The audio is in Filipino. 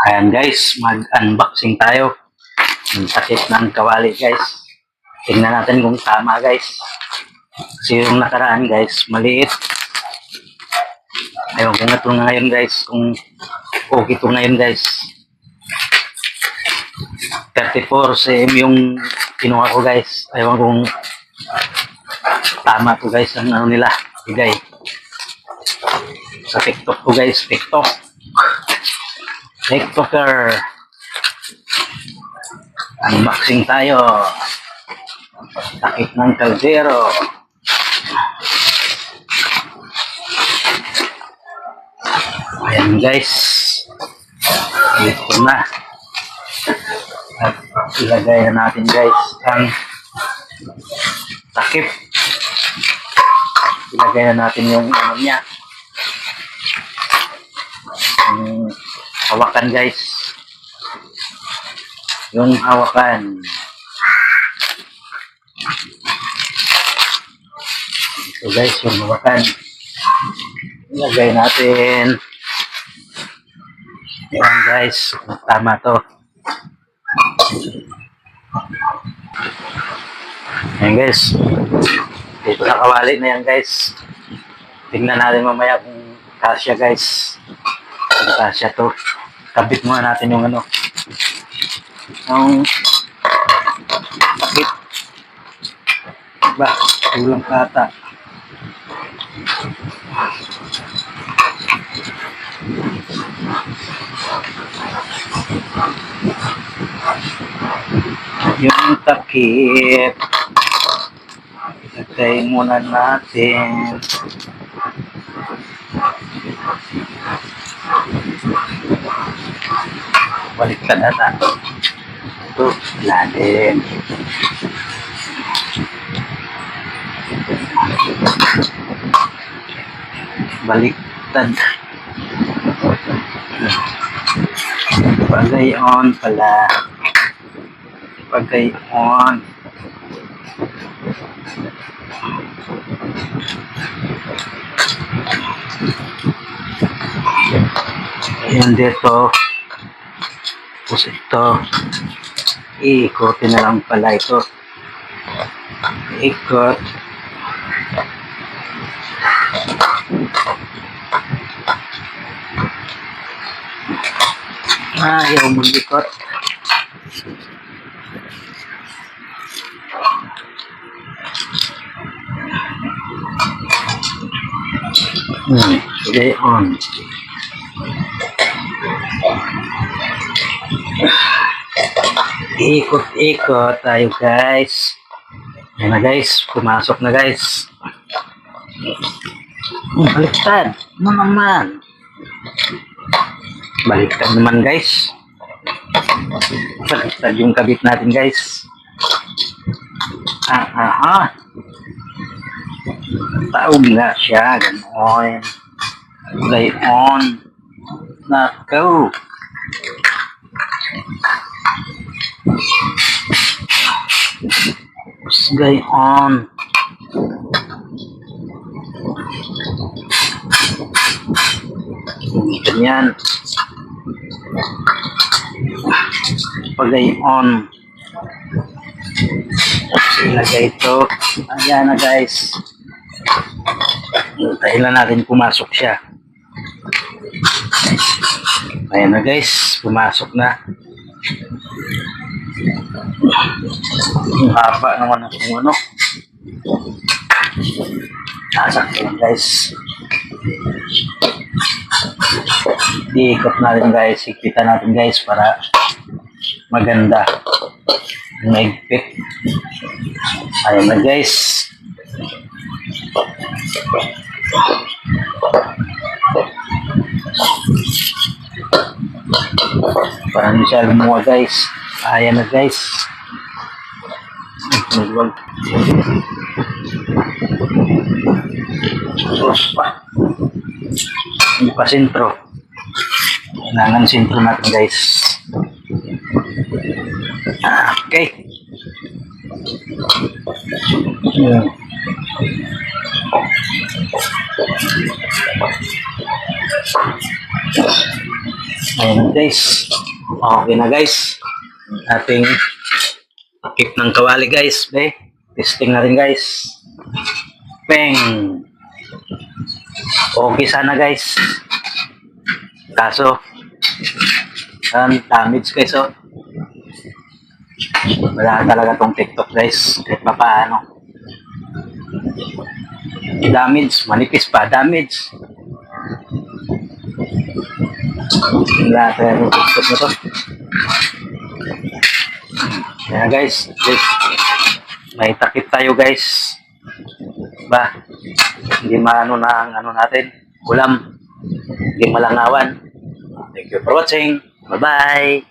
Ayan guys, mag-unboxing tayo ng takip ng kawali guys. Tingnan natin kung tama guys. Kasi yung nakaraan guys, maliit. Ayaw ko nga ito ngayon guys, kung okay ito ngayon guys. 34 cm yung kinuha ko guys. Ayaw kung tama to guys ang ano nila, bigay. Sa TikTok ko guys, TikToker. Unboxing tayo. Takip ng kaldero. Ayan guys. Ito na. At ilagay na natin guys ang takip. Ilagay na natin yung ano niya. Ang hawakan guys. Yung hawakan. Ito guys, yung hawakan. Ilagay natin. Ayan guys, tama to. Ayan guys. Dito na kawali na yan guys. Tingnan natin mamaya kung kasya guys. Kung kasya to. Kabit muna natin yung ano. Yung takip. Ba, kulang kata. Yung takip. Ilagay muna natin. Baliktad ata. Ito, natin. Baliktad. Pagay on pala. Pagay on. Ayan dito. Tapos ito. Iikotin na lang pala ito. Ikot. Ayaw mag-ikot. Today on. Ikot-ikot tayo guys. Ayan na guys, pumasok na guys. Baliktad. Ano naman? Baliktad naman guys. Baliktad yung kabit natin guys. Taog na siya. Ganon. Play on. Not go. Play on. Ganyan. Play on. Ilagay ito. Ayan na guys. Hintayin lang natin pumasok siya. Ayan na guys. Pumasok na. Ang haba naman ng ano. Nasakto lang guys. Iikot natin guys. Ikita natin guys para maganda. Maigpit. Ayan na guys. Para hindi siya lumuwa guys. Ayan na guys. Nagwag. Hindi pa sentro. Kailangan sentro natin guys. Okay. Yeah. Ayan guys. Okay na guys. Ating keep ng kawali guys. Be. Testing natin guys. Peng. Okay sana guys. Kaso, damage guys oh. Wala talaga tong TikTok guys. Kahit pa paano. Damage. Manipis pa. Damage. Wala talaga tong TikTok na to. Kaya guys, may takip tayo guys. Ba, hindi maano na ang ano natin, ulam. Hindi malangawan. Thank you for watching. Bye-bye.